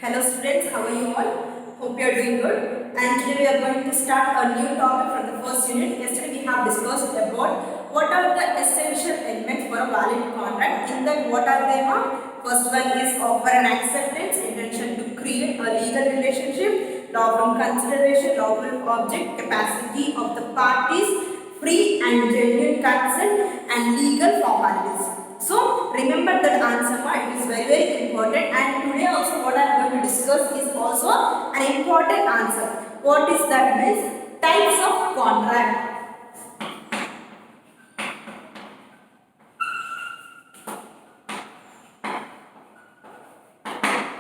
Hello students, how are you all? Hope you are doing good. And today we are going to start a new topic from the first unit. Yesterday we have discussed about what are the essential elements for a valid contract. In that, what are they? First one is offer and acceptance, intention to create a legal relationship, lawful consideration, lawful object, capacity of the parties, free and genuine consent, and legal formalities. So remember that answer, it is very important, and today also what I am going to discuss is also an important answer. What is that means? Types of contract.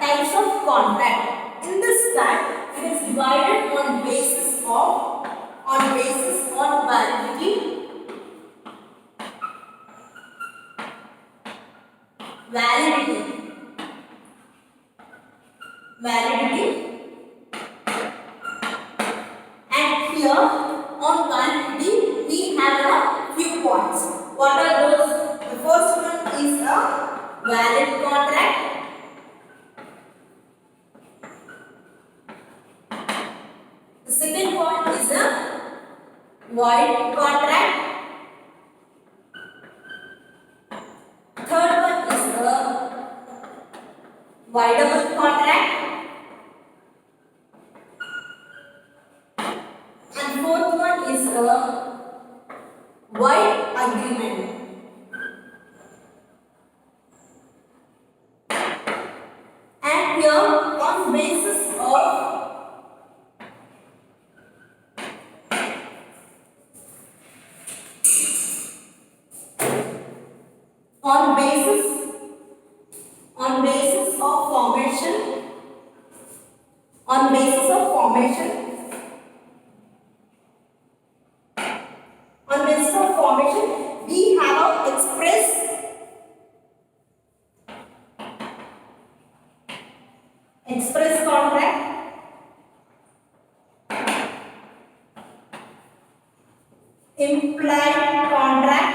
Types of contract. In this type, it is divided on basis on validity, validity, and here on validity we have a few points. What are those? The first one is a valid contract. The second point is a void contract. Third one is a voidable contract. And fourth one is a void agreement. And here on basis of formation, we have a express contract, implied contract,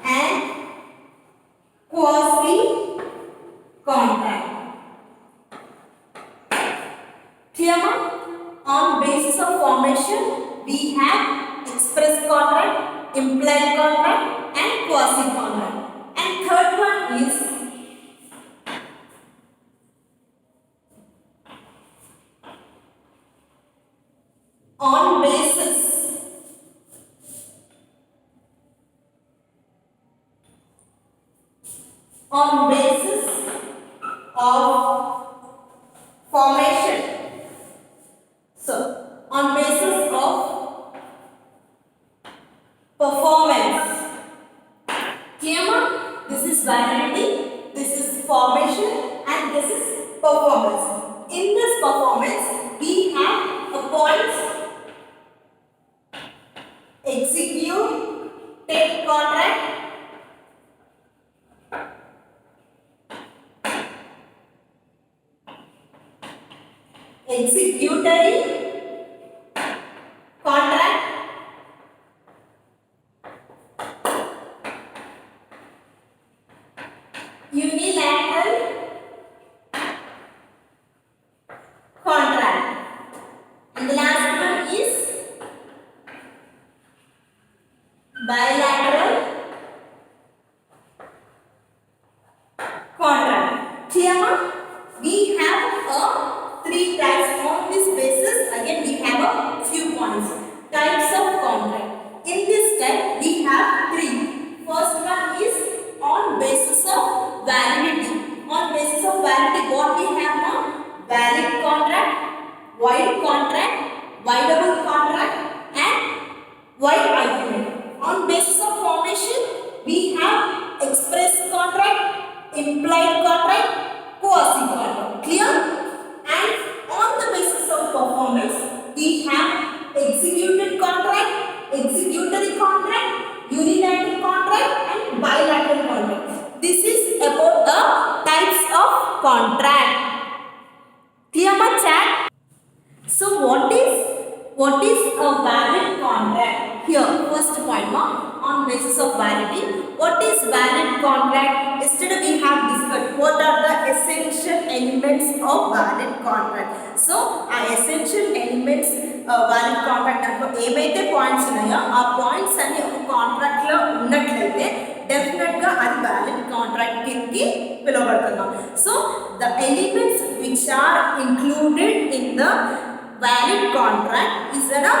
and quasi contract. Clear? On basis of formation, we have express contract, implied contract, and quasi contract. And third one is on basis of formation. So, on basis of performance. Clear? This is validity, this is formation, and this is performance. In this performance, we have a points: execute, take contract, executary contract, unilateral contract, and the last one is bilateral contract. Clear? We have three types. On this basis, again we have a few points. Types of contract. In this type, we have three. First one is on basis of validity. On basis of validity, what we have now? Valid contract, void contract, voidable contract, and void agreement. On basis of formation, we have express contract, implied contract, quasi contract. Clear? And on the basis of performance, we have executed contract, executory contract, unilateral contract, and bilateral contract. This is about the types of contract. Clear my chat? So what is a valid contract? Here, first point on basis of validity. What is valid contract? Yesterday we elements of valid contract. So ఆ essential elements valid contract దాంట్లో ఏవైతే points ఉన్నాయో ఆ points అన్ని ఒక contract లో ఉన్నట్లయితే definite గా అది వ్యాలిడ్ కాంట్రాక్ట్ కిందకి పిలువబడుతుంది. So the elements which are included in the valid contract is a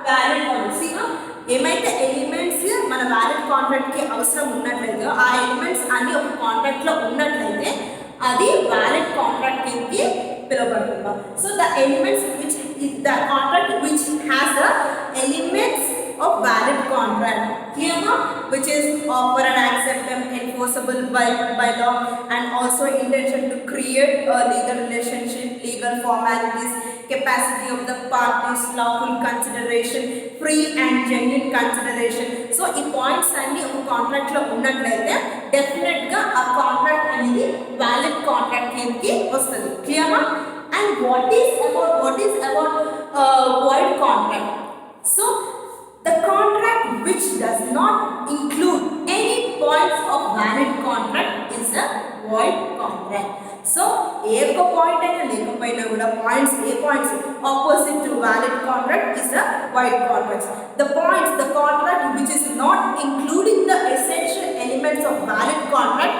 valid contract. ఏమైతే ఎలిమెంట్స్ మన వ్యాలిడ్ కాంట్రాక్ట్ కి అవసరం ఉన్నట్లయితే ఆ ఎలిమెంట్స్ అన్ని ఒక కాంట్రాక్ట్ లో ఉన్నట్లయితే అది వ్యాలిడ్ కాంట్రాక్ట్ కిందకి పిలువబడుతుంది. So the elements which the contract which has the elements of valid contract, clear, which is offer and acceptance enforceable by law, and also intention to create a legal relationship, legal formalities, capacity of the parties, lawful consideration, free and genuine consideration. So ఈ points అన్ని ఒక contract లో ఉన్నట్లయితే definite గా ఆ contract అనేది valid contract కిందకి వస్తుంది. Clear? And what is about void contract? So the contract which does not include any points of valid contract is a void contract. So ఏ ఒక పాయింట్ అయినా లేకపోయినా కూడా points opposite to valid contract is a void contract. The contract which is not including the essential elements of valid contract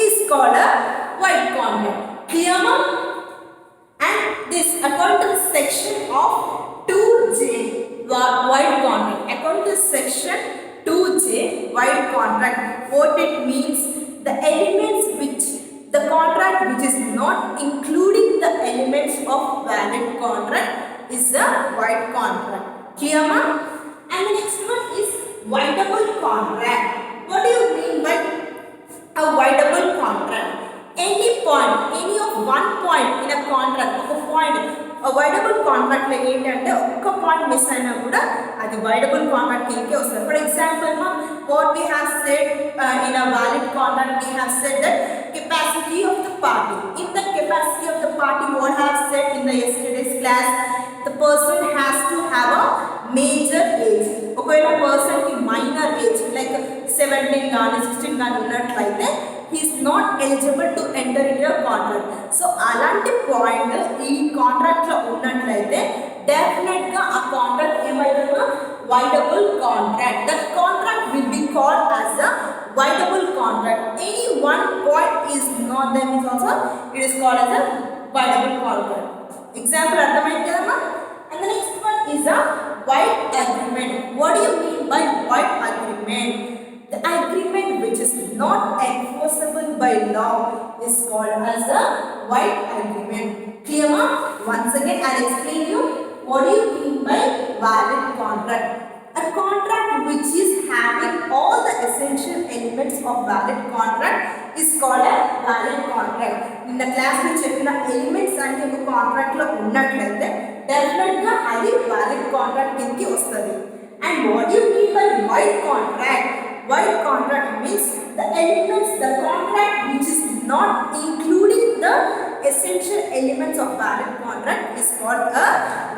is called a void contract. Clear? And this according to the section of 2J void contract, according to section 2J void contract, what it means, the elements which the contract which is not including the elements of valid contract is a void contract. Clear, ma? And the next one is voidable contract. What do you mean by a voidable contract? Any of one point in a contract, ఒక point voidable contract లో ఏంటంటే ఒక్క point miss అయినా కూడా అది voidable contract కిందకే వస్తుంది. For example what we have said in a valid contract, we have said that capacity of the party. In the capacity of the party, what I have said in the yesterday's class, the person has to have a major age. ఒకవేళ person కి minor age like 17 కానీ 16 కానీ ఉన్నట్లయితే he is not eligible to enter into a contract. So అలాంటి point ఈ contract లో ఉన్నట్లయితే definite గా ఆ కాంట్రాక్ట్ ఏమైతుందో voidable contract. That contract will be called as a voidable contract. Any one point is not there means also it is called as a voidable contract. Example అర్థమైంది కదమ్మా? And the next one is a void agreement. What do you mean by void agreement? The agreement which is not enforceable by law is called as a void agreement. Clear, ma? Once again I'll explain you what do you mean by valid contract. A contract which is having all the essential elements of valid contract is called a valid contract. In the class we చెప్పిన elements అన్ని ఒక contract లో ఉన్నట్లయితే definite గా అది valid contract కిందకి వస్తుంది. And what do you mean by void contract? Void contract means the elements, the contract which is not including the essential elements of valid contract is called a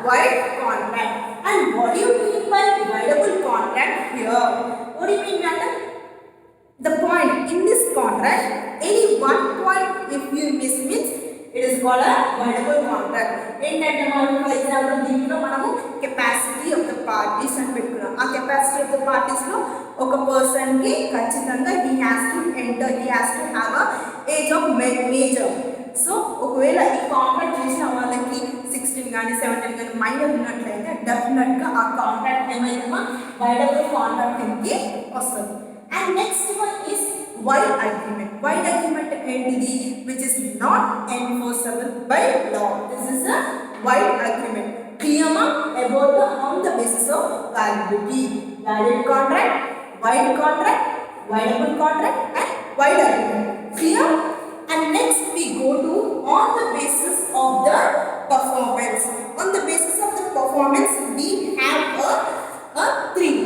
void contract. And what do you mean by voidable contract here? What do you mean, madam? The point in this contract, any one point if you miss means it is called a voidable contract. ఏంటంటే మనం for example దీంట్లో మనము capacity of the parties అని పెట్టుకున్నాం. ఆ capacity of the parties లో ఒక person కి ఖచ్చితంగా he has to have a age of major. So ఒకవేళ ఈ కాంట్రాక్ట్ చేసిన వాళ్ళకి 16 కానీ 17 కానీ మైనర్ ఉన్నట్లయితే డెఫినెట్ గా ఆ కాంట్రాక్ట్ ఏమైందమ్మా voidable కాంట్రాక్ట్ కిందకి వస్తుంది. And next one is void agreement. Void agreement ఏంటిది? Which is not enforceable by law. This is a void agreement. Clear, ma? About on the basis of validity. Valid contract, void contract, voidable contract and void agreement. Clear? And next we go to on the basis of the performance. On the basis of the performance we have a three: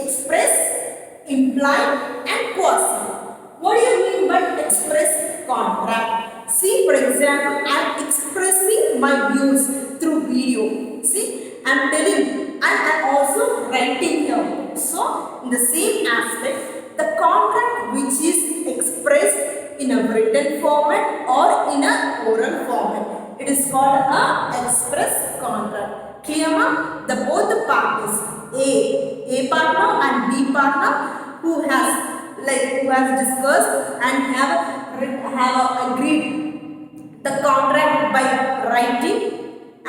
express, implied and quasi. What do you mean by express contract? See, for example, I am expressing my views through video. See, I am telling and I am also writing here. So in the same aspect, the contract which is expressed in a written format or in a oral format. It is called a express contract. Clear ma? The both the parties, A partner and B partner, who has discussed and have agreed the contract by writing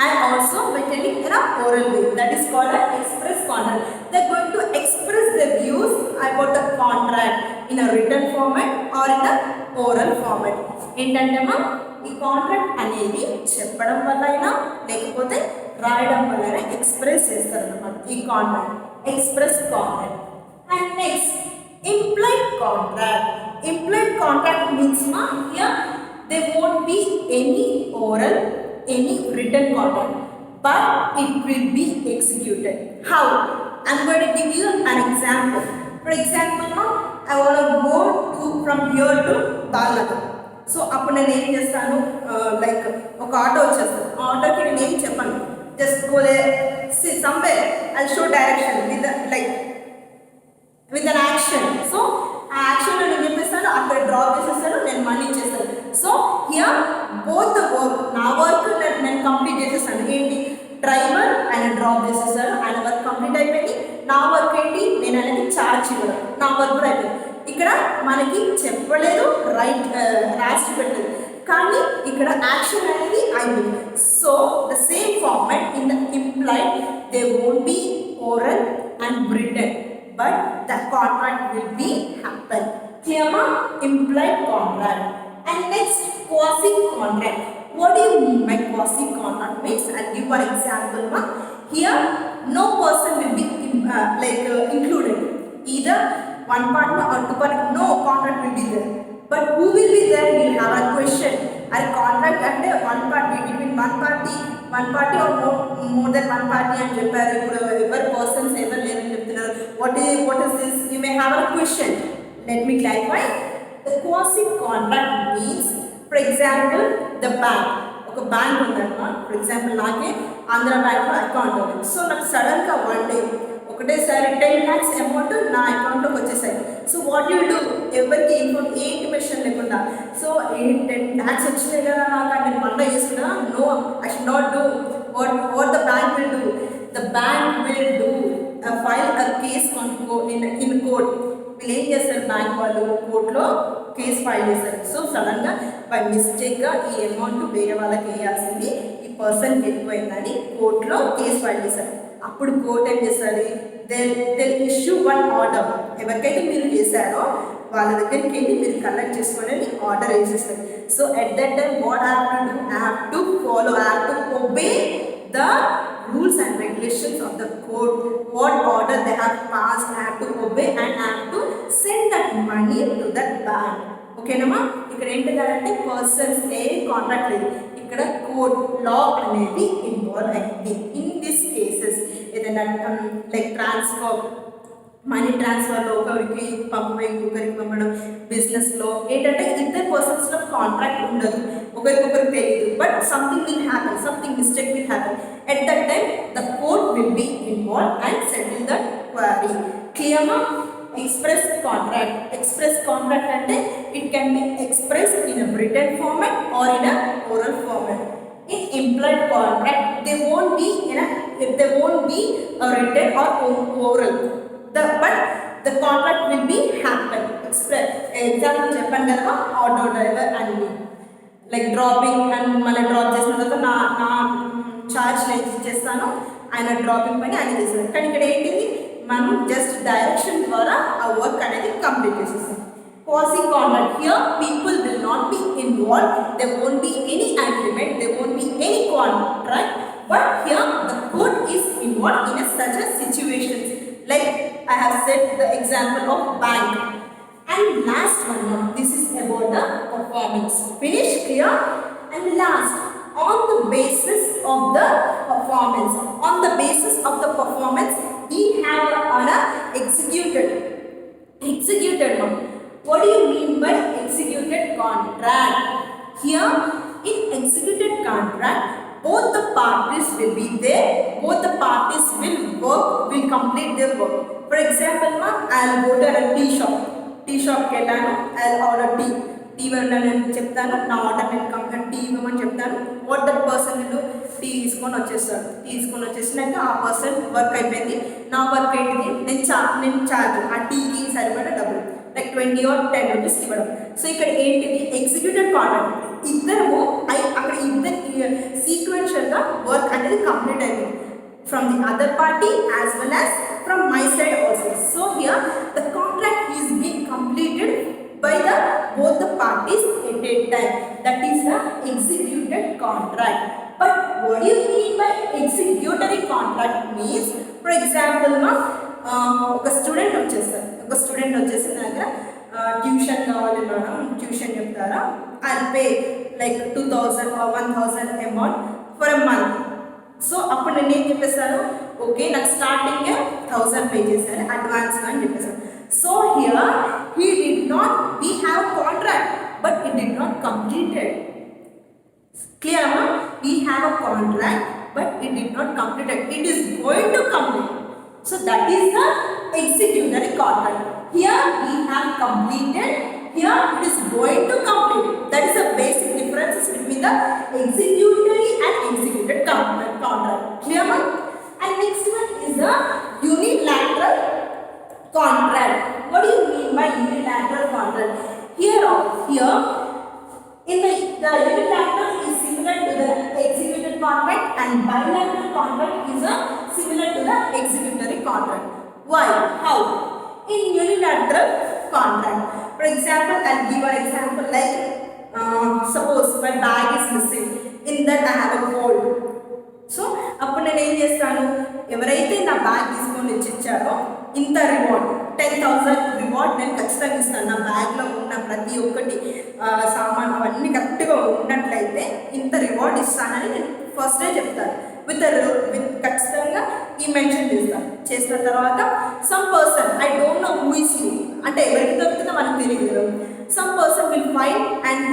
and also by telling in a oral way. That is called an express contract. They are going to express their views about the contract in a written format or in a oral format. ఏంటంటే మా ఈ contract అనేది చెప్పడం వల్ల అయినా లేకపోతే రాయడం వల్ల ఎక్స్ప్రెస్ చేస్తారన్నమాట ఈ contract express contract. And next implied contract. Implied contract means ma here there won't be any oral, any written contract, but it will be executed. How? I'm going to give you an example. For example, ma, I want to go from here to Balaga. So అప్పుడు నేను ఏం చేస్తాను, like ఒక auto వచ్చేస్తాను, ఆ ఆటోకి నేను ఏం చెప్పాను, just go somewhere I'll show direction with an action. So ఆ యాక్షన్లో నేను చెప్పేస్తాను, అక్కడ డ్రాప్ చేసేస్తాను, నేను మనీ ఇచ్చేస్తాను. So here both the work, నా వర్క్ నేను కంప్లీట్ చేసేస్తాను. ఏంటి, డ్రైవర్ ఆయన డ్రాప్ చేసేస్తాడు, ఆయన వర్క్ కంప్లీట్ అయిపోయింది. నా వర్క్ ఏంటి, నేను ఆయనకి ఛార్జ్ ఇవ్వడం, నా వర్క్ కూడా అయిపోయింది. ఇక్కడ మనకి చెప్పలేదు, రాసి పెట్టలేదు, కానీ ఇక్కడ యాక్షన్ అనేది అయిపోయింది. So the same format in the implied they won't be oral and written, but the contract will be happen. Clear ma? Implied contract. And next, quasi contract. What do you mean by quasi contract? Means I'll give one example ma. Here no person will be included, either one partner or two partner, no contract will be there. But who will be there? We'll have a question. Our contract at one party, between one party or more than one party and చెప్పారు. ఇప్పుడు ఎవరు persons ఎవరు లేరని చెప్తున్నారు. What is this? You may have a question. Let me clarify. The quasi contract means, for example, the bank. ఒక bank ఉందన్నమా, for example నాకే ఆంధ్ర బ్యాంక్లో account ఉంది. సో నాకు సడన్గా వన్ డే ఒకటేసారి 10 lakhs అమౌంట్ నా అకౌంట్లోకి వచ్చేసాయి. సో వాట్ యూ డూ, ఎవరికి ఏ ఇంటిమేషన్ లేకుండా, సో 10 lakhs వచ్చినాయి కదా నాకు, నేను పంట చేసుకున్నా, no I should not do. What the bank will do, the bank will do file a case in court. వీళ్ళు ఏం చేస్తారు, బ్యాంక్ వాళ్ళు కోర్టులో కేసు ఫైల్ చేస్తారు. సో సడన్గా బై మిస్టేక్గా ఈ అమౌంట్ వేరే వాళ్ళకి వేయాల్సింది ఈ పర్సన్కి వెళ్ళిపోయిందని కోర్టులో కేసు ఫైల్ చేశారు. అప్పుడు కోర్ట్ ఏం చేస్తుంది, దే ఇష్యూ వన్ ఆర్డర్. ఎవరికైతే మీరు చేశారో వాళ్ళ దగ్గరికి వెళ్ళి మీరు కలెక్ట్ చేసుకోండి అని ఆర్డర్ వేసేస్తారు. So at that time what I have to do, I have to follow, I have to obey the rules and regulations of the court. What order they have passed, I have to obey and I have to send that money to that bank. ఓకేనమ్మా, ఇక్కడ ఏంటంటే persons ఏ contract లేదు, ఇక్కడ court లా అనేది involve అయింది. In this cases ఏదైనా like transfer, money ట్రాన్స్ఫర్లో ఒకరికి పంపడం ఇంకొకరికి పంపడం, బిజినెస్లో ఏంటంటే ఇద్దరు పర్సన్స్లో కాంట్రాక్ట్ ఉండదు, ఒకరికొకరికి తెలియదు, but something will happen, something mistake will happen. At that time the court will be involve and settle that query. క్లియర్గా? Express contract. ఎక్స్ప్రెస్ కాంట్రాక్ట్ అంటే it can be expressed in a written format or in a oral format. In implied contract they won't be a written or oral, but the contract will be happen. Example చెప్పాను కదా, auto driver and me, like dropping and మళ్ళీ drop చేసిన తర్వాత నా charge నేను ఇచ్చేస్తాను, ఆయన dropping పని ఆయన చేస్తారు. కానీ ఇక్కడ ఏంటిది, మనం జస్ట్ డైరెక్షన్ ద్వారా ఆ వర్క్ అనేది కంప్లీట్ చేసేస్తాం. Quasi contract, here people will not be involved, there won't be any agreement, there won't be any contract, but here the court is involved in such a situations. Like I have said the example of bank. And last one more, this is about the performance. Finish? Clear? And last, on the basis of the performance, we have an executed one. What do you mean by executed contract? Here in executed contract, both the parties will be there, both the parties will complete their work. For example, I'll go to a tea shop. I'll order tea. Tea ఇవ్వమని చెప్తాను, నా order నేను tea ఇవ్వమని చెప్తాను. What that person will tea తీసుకొని వచ్చేస్తాడు. తీసుకొని వచ్చేసినాక ఆ పర్సన్ వర్క్ అయిపోయింది. నా వర్క్ ఏంటిది, నేను చార్జ్ ఆ టీకి సరిపడా డబ్బులు లైక్ 20 or 10 rupees ఇవ్వడం. సో ఇక్కడ ఏంటిది, ఎగ్జిక్యూటెడ్ కాంట్రాక్ట్. ఇద్దరు అక్కడ ఇద్దరు సీక్వెన్షియల్గా వర్క్ అనేది కంప్లీట్ అయింది from the other party as well as from my side also. So here the contract is being completed by the both the parties at a time. That is the executed contract. But what do you mean by executory contract means? For example, ఒక student వచ్చేసి నా దగ్గర tuition కావాలి madam, tuition చెప్తారా, I pay like 2000 or 1000 amount for a month. So అప్పుడు నేను ఏం చెప్పేస్తాను, ఓకే నాకు స్టార్టింగ్ 1000 పే చేశాను అడ్వాన్స్గా అని చెప్పేసాను. So here he did not, we have contract but it did not completed. Clear అమ్మా, we have a contract but it did not completed, it is going to complete. So that is the executory contract. Here we have completed, here it is going to complete. That is the basic differences between the executory and executed contract. Clear ma? And next one is the unilateral contract. What do you mean by unilateral contract? Here in the unilateral is similar to the executed contract and bilateral contract is similar to the executory contract. Why? How? In unilateral contract, for example, I'll give an example like suppose my bag is missing, in that I have a cold. So అప్పుడు నేను ఏం చేస్తాను, ఎవరైతే నా bag తీసుకొని ఇచ్చారో ఇంత reward 10,000 reward నేను ఖచ్చితంగా ఇస్తాను. నా బ్యాగ్లో ఉన్న ప్రతి ఒక్కటి సామాన్ అవన్నీ కరెక్ట్గా ఉన్నట్లయితే ఇంత రివార్డ్ ఇస్తానని నేను ఫస్ట్ డే చెప్తాను. విత్ ఖచ్చితంగా ఈ మెన్షన్ చేసిన తర్వాత some person, I don't know who is you, అంటే ఎవరికి దొరుకుతుందో మనకు తెలియదు. Some person will find and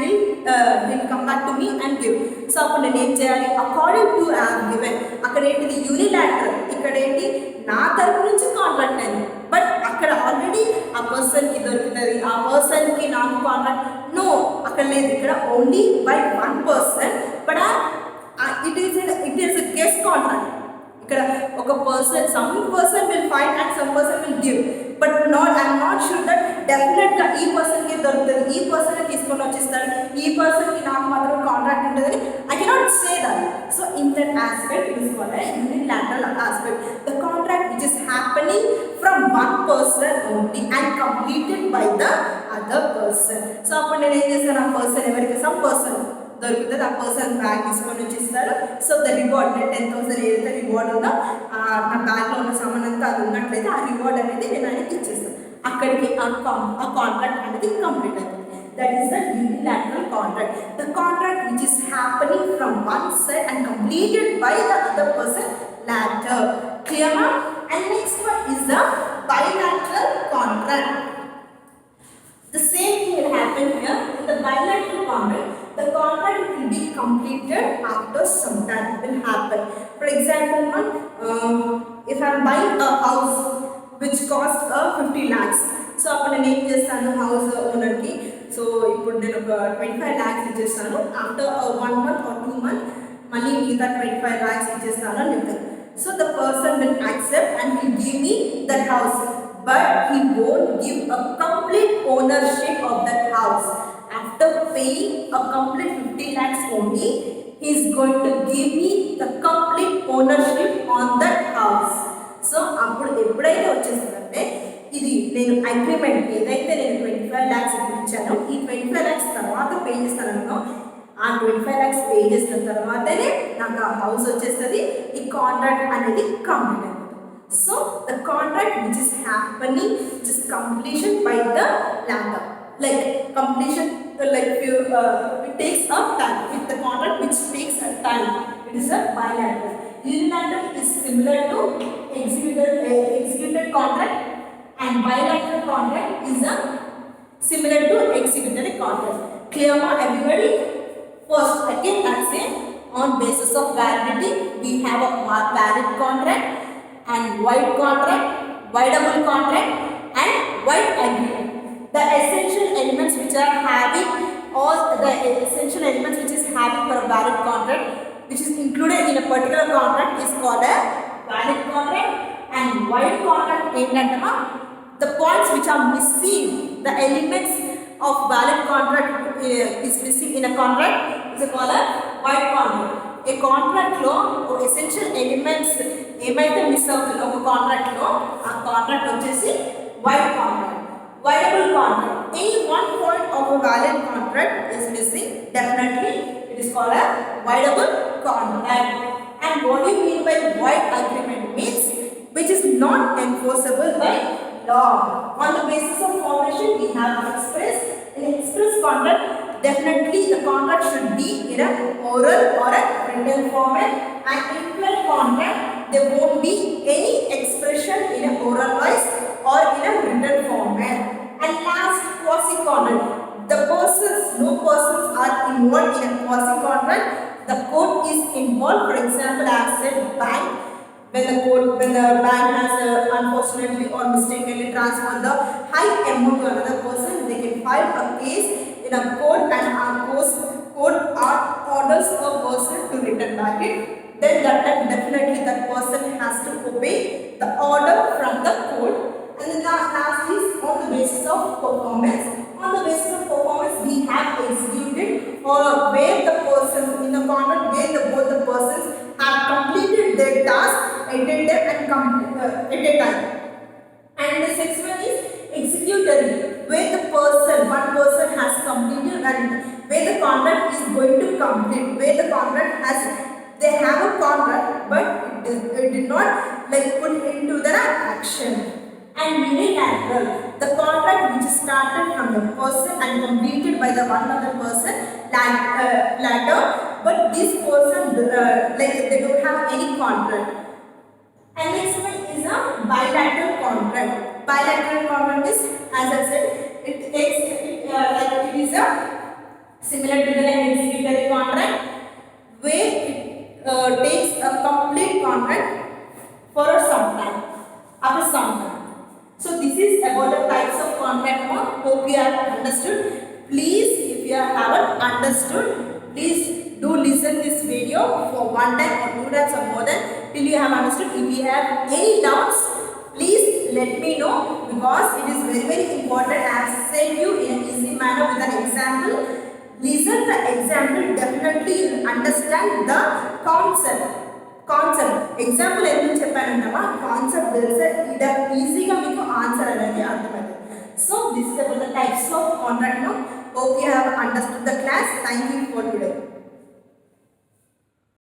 will come back to me and give. So అప్పుడు నేను ఏం చేయాలి, అకార్డింగ్ టు ఐ గివెన్. అక్కడ ఏంటిది యూనిలాటరల్, ఇక్కడ ఏంటి నా తరపు నుంచి కాంట్రాక్ట్ అయింది, బట్ అక్కడ ఆల్రెడీ ఆ పర్సన్కి దొరుకుతుంది, ఆ పర్సన్కి నాకు కాంట్రాక్ట్ నో అక్కడ లేదు. ఇక్కడ only by one person, but it is a guest contract. ఇక్కడ ఒక person, some person will find and some person will give, but I'm not sure that డెఫినెట్గా ఈ పర్సన్కి దొరుకుతుంది, ఈ పర్సన్ తీసుకొని వచ్చేస్తాడు, ఈ పర్సన్కి నాకు మాత్రం కాంట్రాక్ట్ ఉంటుందని I cannot say that. So in that aspect it is called unilateral aspect, the contract which is happening from one person only and completed by the other person. So అప్పుడు నేను ఏం చేస్తాను, ఆ పర్సన్ ఎవరికి some person దొరుకుతుంది, ఆ person bag తీసుకొని వచ్చేస్తారు. సో ద రివార్డ్, నేను 10,000 ఏదైతే రివార్డ్ ఉందో నా బ్యాగ్లో ఉన్న సామాన్ అంతా అది ఉన్నట్లయితే ఆ రివార్డ్ అనేది నేను ఆయనకి ఇచ్చేస్తాను. అక్కడికి ఆ కాంట్రాక్ట్ అనేది కంప్లీట్ అవుతుంది. That is the unilateral contract, the contract which is happening from one side and completed by the other person later. Clear ma? And next one is the bilateral contract. The same thing will happen here. In the bilateral contract, the contract will be completed after some time will happen. For example, if I am buying a house which costs 50 lakhs, so అప్పుడు నేను ఏం చేస్తాను house ఓనర్కి, so ఇప్పుడు నేను ఒక 25 lakhs ఇచ్చేస్తాను, after 1 month or 2 months మళ్ళీ మిగతా 25 lakhs ఇచ్చేస్తాను అని చెప్తాను. So the person will accept and will give me that house, but he won't give a complete ownership of that house. After paying a complete 50 lakhs only, he is going to give me the complete ownership on that house. So అప్పుడు ఎప్పుడైతే వచ్చేస్తుందంటే ఇది నేను agreement ఏదైతే నేను 25 lakhs ఇచ్చానో ఈ 25 lakhs తర్వాత pay చేస్తానో ఆ 25 lakhs పే చేసిన తర్వాతనే నాకు ఆ హౌస్ వచ్చేస్తుంది, ఈ కాంట్రాక్ట్ అనేది కంప్లీట్ అవుతుంది. So the contract which is happening which is completion by the latter, like completion like it takes a time with the contract which takes a time. It is a bilateral. Unilateral is similar to executed contract and bilateral contract is similar to executory contract. Clear ma everybody? First again I say on basis of validity we have a valid contract and void contract, voidable contract and void agreement. The essential elements which are having all the essential elements which is having for a valid contract, which is included in a particular contract, is called a valid contract. And void contract ఏంటంటే the points which are missing, the elements of valid contract is missing in a contract is called a void contract. A contract లో essential elements ఏమైతే miss అవుతుందో ఒక contract లో ఆ contract వచ్చేసి void contract. Voidable contract. Any one point of a valid contract is missing, definitely it is called a voidable contract. And what do you mean by void agreement? Means which is not enforceable by law. On the basis of formation, we have express. In express contract, definitely the contract should be in a oral or a written format. And implied contract, there won't be any expression in a oral wise or in a written format. And last, quasi contract. The persons, no persons are involved in a quasi contract. The court is involved. For example, I have said bank. When the bank has unfortunately or mistakenly transferred the high amount to another person, they can file a case in a court, and court orders a person to return back it. Then that time definitely that person has to obey the order from the court. And then the last is on the basis of performance. On the basis of performance, we have executed or where the persons in the contract where both the persons have completed their task at a time at a time. And the next one is executary, where the one person has completed and where the contract is going to complete, where the contract has, they have a contract but it did not like put into the action. And unilateral, the contract which started from the person and completed by the one other person later, but this person like they don't have any contract. And next one is a bilateral contract. Bilateral contract is, as I said, it is a similar to the executary contract, where it takes a complete contract for some time, after some time. So this is about the types of contract. Hope you have understood. Please, if you haven't understood, please do listen this video for one time or two times or more than till you have understood. If you have any doubts, please let me know, because it is very important. I have said you in an easy manner with an example. Listen the example, definitely you will understand the concept. Example ఎందుకు చెప్పానంటమా, concept తెలిసే ఇది ఈజీగా మీకు answer అనేది అర్థమవుతుంది. So this is about the types of contract now. Hope you have understood the class. Thank you for today.